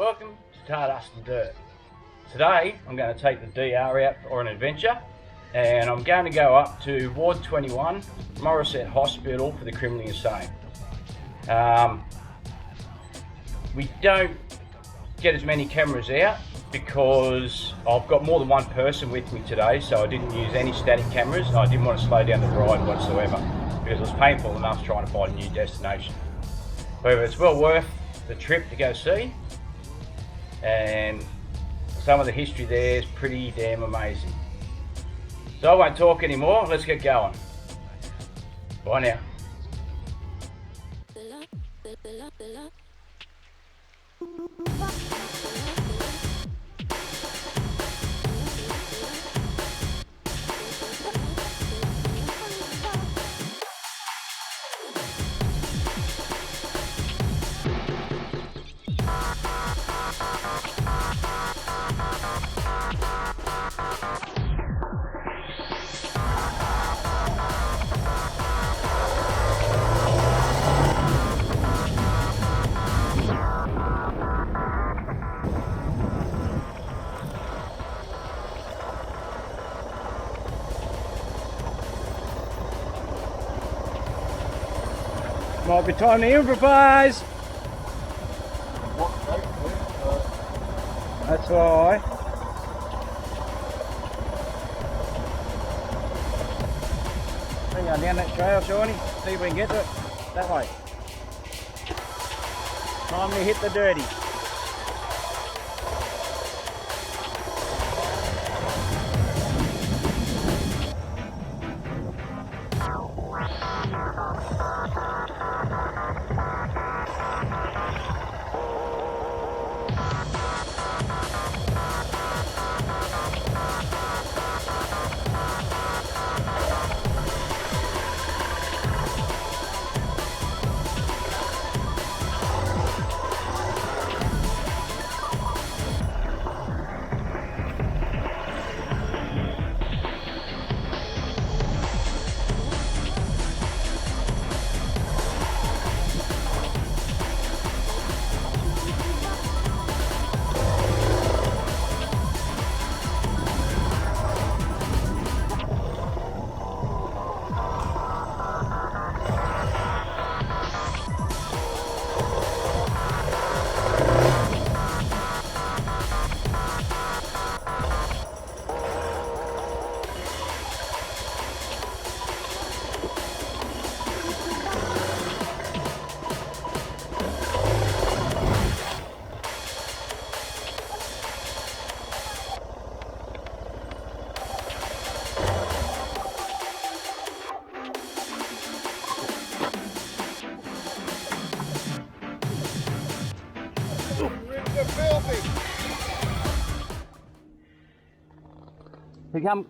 Welcome to Tar Dust and Dirt. Today I'm going to take the DR out for an adventure, and I'm going to go up to Ward 21, Morisset Hospital for the criminally insane. We don't get as many cameras out because I've got more than one person with me today, so I didn't use any static cameras. I didn't want to slow down the ride whatsoever because it was painful enough trying to find a new destination. However, it's well worth the trip to go see, and some of the history there is pretty damn amazing. So I won't talk anymore, let's get going. Bye now. Might be time to improvise. That's right. Bring on down that trail, Shawnee. See if we can get to it. That way. Time to hit the dirty.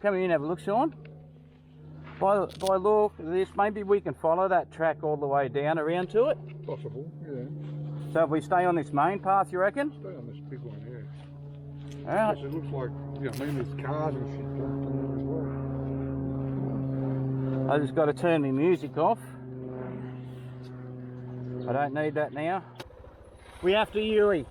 Come in and have a look, Sean. By look at this, maybe we can follow that track all the way down around to it. Possible, yeah. So if we stay on this main path, you reckon? Stay on this big one, yeah. Alright. It looks like, you know, I mean, there's cars and shit dumped in there as well. I just got to turn my music off. I don't need that now. We have to Yui.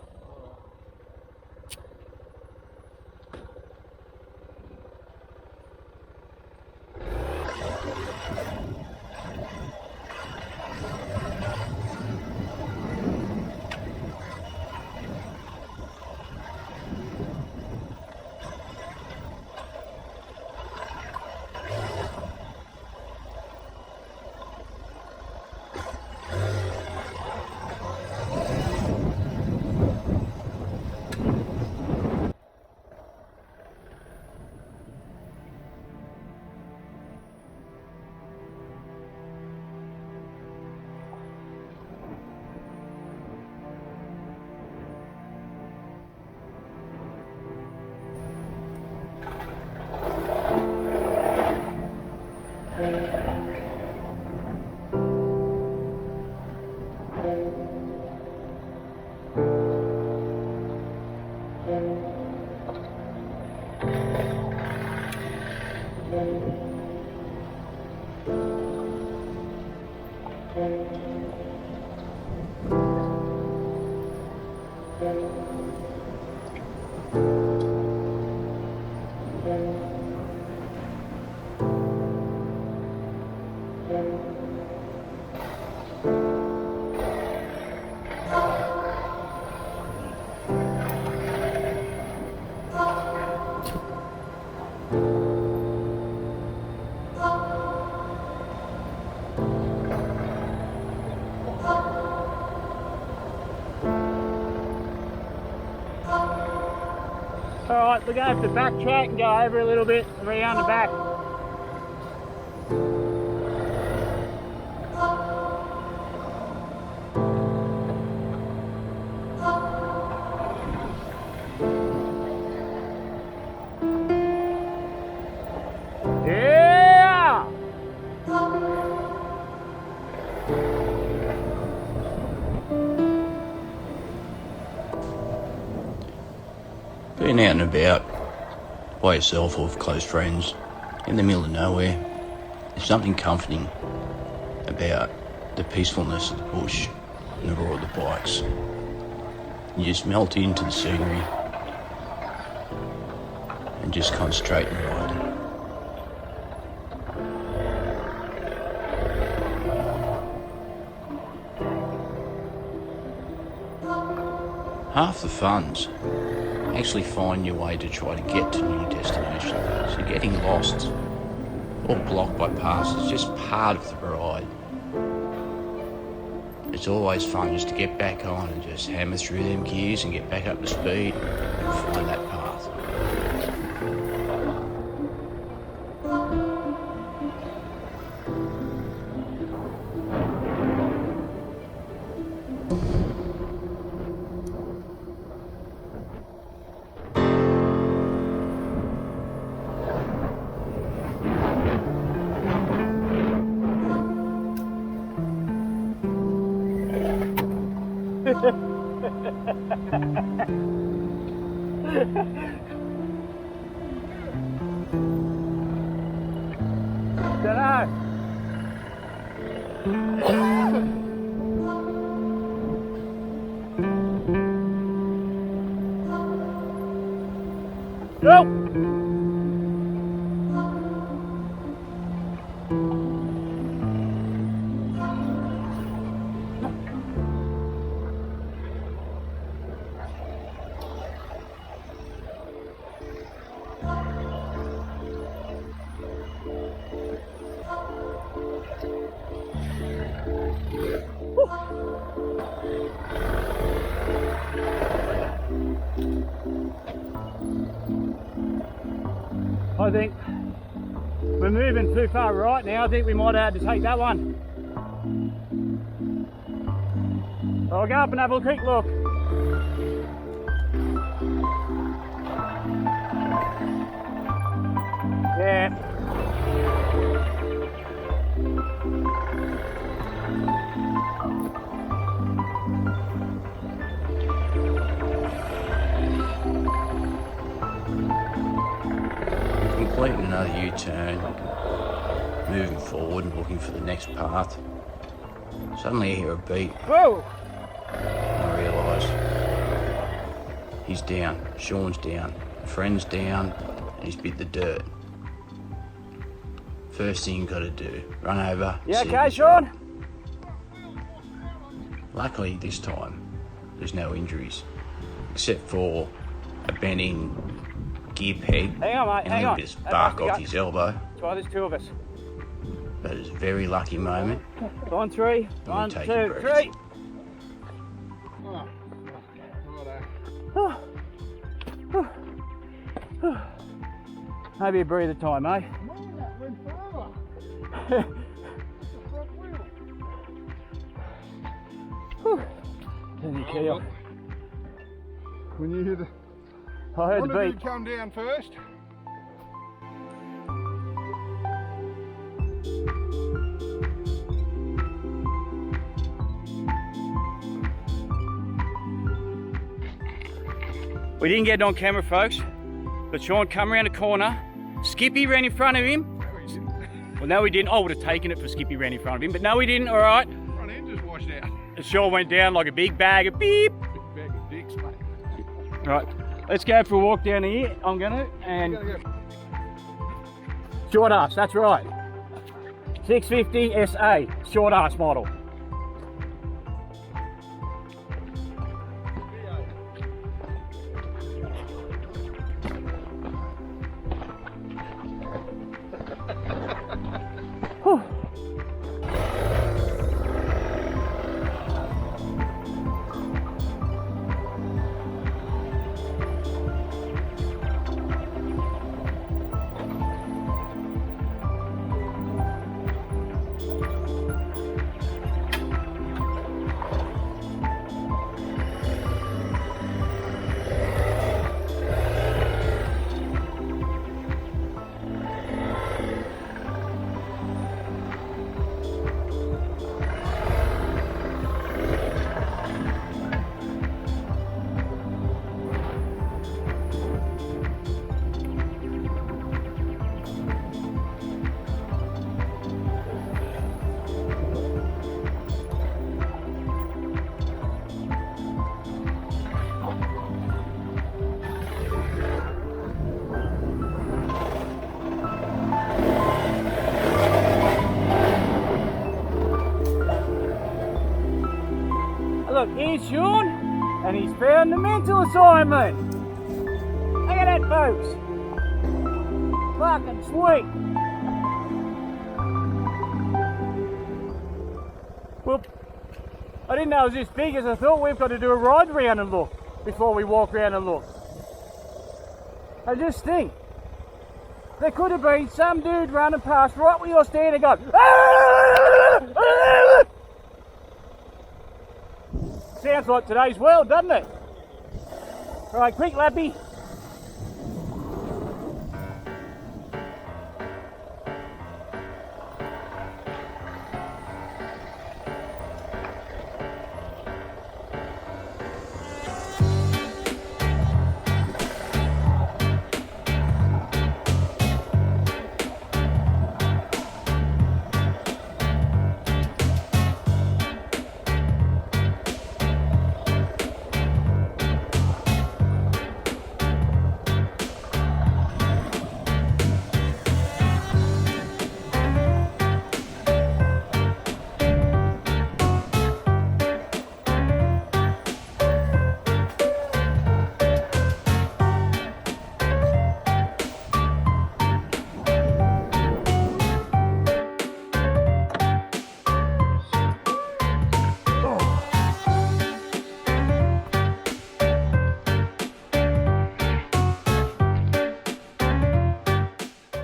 Alright, we're going to have to backtrack and go over a little bit around the back. Yeah! Being out and about, by yourself or with close friends, in the middle of nowhere, there's something comforting about the peacefulness of the bush and the roar of the bikes. You just melt into the scenery and just concentrate and ride. Half the fun's actually find your way to try to get to new destinations. So getting lost or blocked by paths is just part of the ride. It's always fun just to get back on and just hammer through them gears and get back up to speed and find that path. Dunno. Go! I think we're moving too far right now. I think we might have had to take that one. I'll go up and have a quick look. Yeah. Completing another U-turn, moving forward and looking for the next path. Suddenly I hear a beat Whoa! and I realise he's down, Sean's down, a friend's down and he's bit the dirt. First thing you got to do, run over. Yeah, see okay, if he's Sean? right. Luckily this time there's no injuries except for a bending gear peg Hang on, mate, and a hang little on. bit of That spark must be off good. his elbow. Try, there's two of us. But it's a very lucky moment. On three. You One, take two, your breath. three. Oh, righto. Maybe a breather time, eh? Man, that went further. The front wheel. Turn your key off. When you hear the... I heard One the of you beat. come down first. We didn't get it on camera, folks, but Sean come around the corner. Skippy ran in front of him. Well, no, we didn't. I would have taken it for Skippy ran in front of him, but no, we didn't. All right. Front end just washed out. And Sean went down like a big bag of beep. Big bag of dicks, mate. Right, let's go for a walk down here. I'm gonna, and Gotta go. short ass, that's right. 650 SA, short ass model. Whew. look, here's Sean, and he's found the mental assignment. Look at that, folks. Fucking sweet. Whoop. I didn't know it was this big as I thought. We've got to do a ride around and look before we walk around and look. I just think there could have been some dude running past right where you're standing going, sounds like today's world, doesn't it? Right, quick lappy.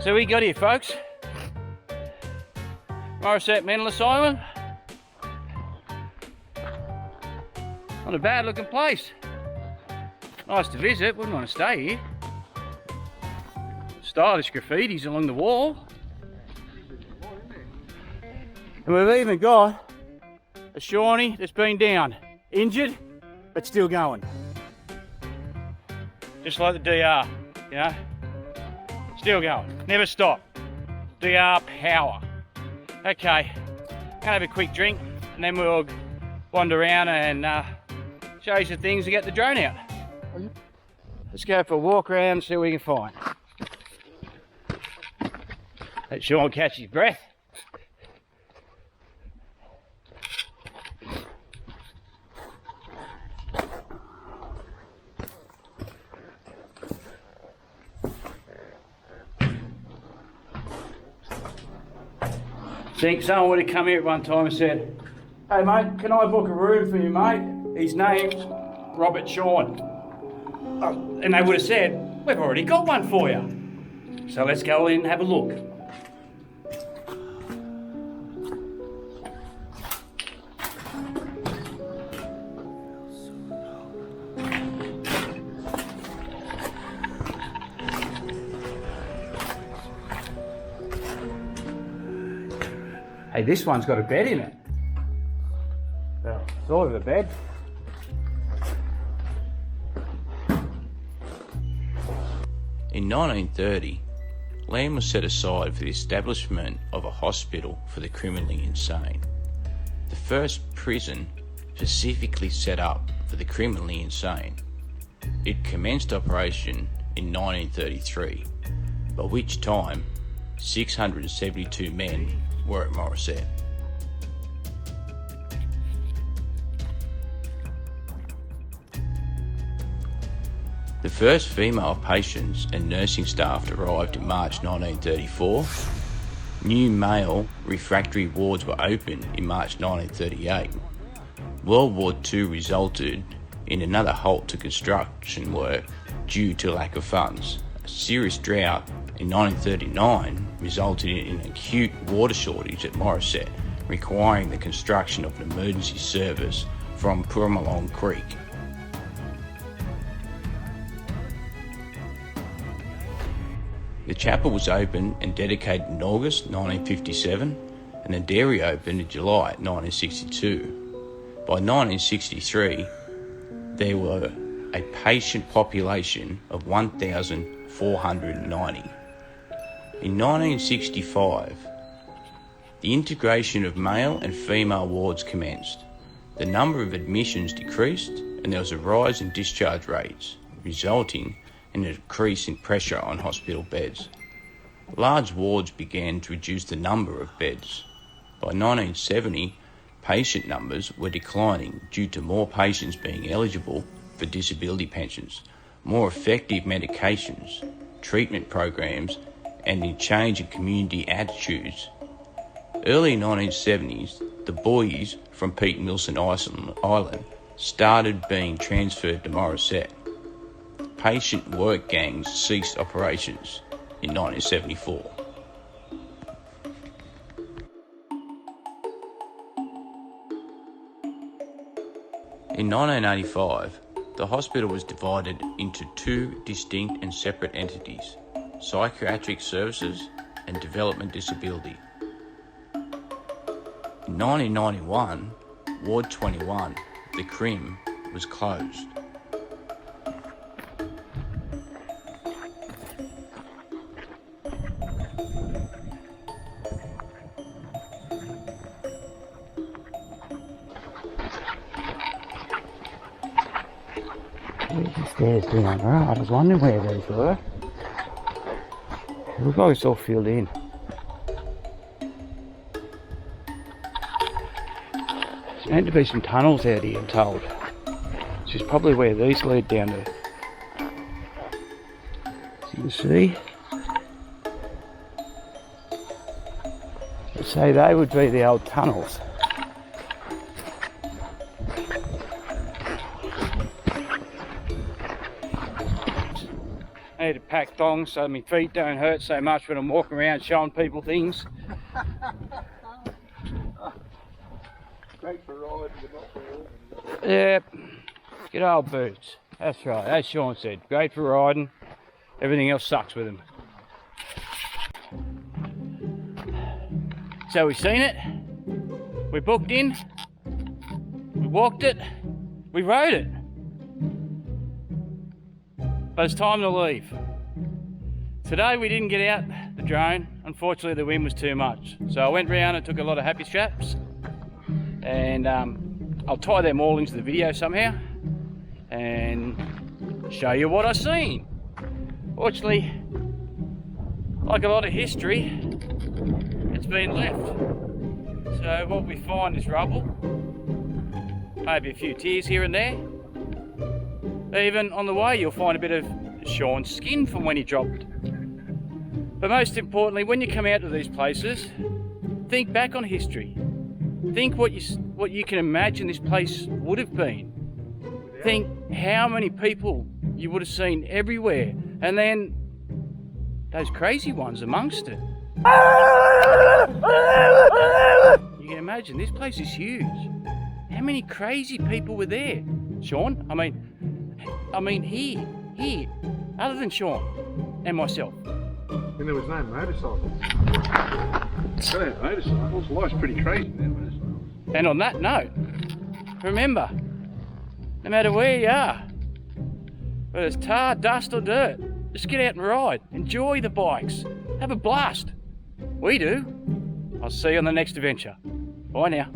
So we got here, folks. Morisset Mental Asylum. Not a bad looking place. Nice to visit, wouldn't want to stay here. Stylish graffitis along the wall. And we've even got a Shawnee that's been down. Injured, but still going. Just like the DR, you know? Still going, never stop. DR power. Okay, gonna have a quick drink and then we'll wander around and show you some things to get the drone out. Let's go for a walk around and see what we can find. Let Sean catch his breath. I think someone would have come here at one time and said, "Hey mate, can I book a room for you, mate? His name's Robert Sean." And they would have said, "We've already got one for you. So let's go in and have a look." Hey, this one's got a bed in it. Well, sort of a bed. In 1930, land was set aside for the establishment of a hospital for the criminally insane. The first prison specifically set up for the criminally insane. It commenced operation in 1933, by which time 672 men were at Morisset. The first female patients and nursing staff arrived in March 1934. New male refractory wards were opened in March 1938. World War II resulted in another halt to construction work due to lack of funds. A serious drought in 1939 resulted in an acute water shortage at Morisset, requiring the construction of an emergency service from Purmalong Creek. The chapel was opened and dedicated in August 1957, and the dairy opened in July 1962. By 1963, there were a patient population of 1,490. In 1965, the integration of male and female wards commenced. The number of admissions decreased and there was a rise in discharge rates, resulting in a decrease in pressure on hospital beds. Large wards began to reduce the number of beds. By 1970, patient numbers were declining due to more patients being eligible for disability pensions, more effective medications, treatment programs, and a change in community attitudes. Early 1970s, the boys from Pete Milson Island started being transferred to Morisset. Patient work gangs ceased operations in 1974. In 1985, the hospital was divided into two distinct and separate entities, psychiatric services and development disability. In 1991, Ward 21, the CRIM, was closed. There's the stairs down, right? I was wondering where these were. It looks like it's all filled in. There's meant to be some tunnels out here, I'm told. Which is probably where these lead down to. As you can see. I'd say they would be the old tunnels. I need to pack thongs so my feet don't hurt so much when I'm walking around showing people things. Great for riding, but not for walking. Yep, good old boots. That's right, as Sean said, great for riding. Everything else sucks with them. So we've seen it, we booked in, we walked it, we rode it. But it's time to leave. Today we didn't get out the drone. Unfortunately the wind was too much. So I went round and took a lot of happy straps. And I'll tie them all into the video somehow and show you what I've seen. Fortunately, like a lot of history, it's been left. So what we find is rubble, maybe a few tears here and there. Even on the way you'll find a bit of Sean's skin from when he dropped. But most importantly, when you come out to these places, think back on history. Think what you can imagine this place would have been. Think how many people you would have seen everywhere, and then those crazy ones amongst it. You can imagine this place is huge. How many crazy people were there, Sean? I mean here, other than Sean and myself. And there was no motorcycles. Don't have motorcycles. Life's pretty crazy without motorcycles. And on that note, remember, no matter where you are, whether it's tar, dust or dirt, just get out and ride. Enjoy the bikes. Have a blast. We do. I'll see you on the next adventure. Bye now.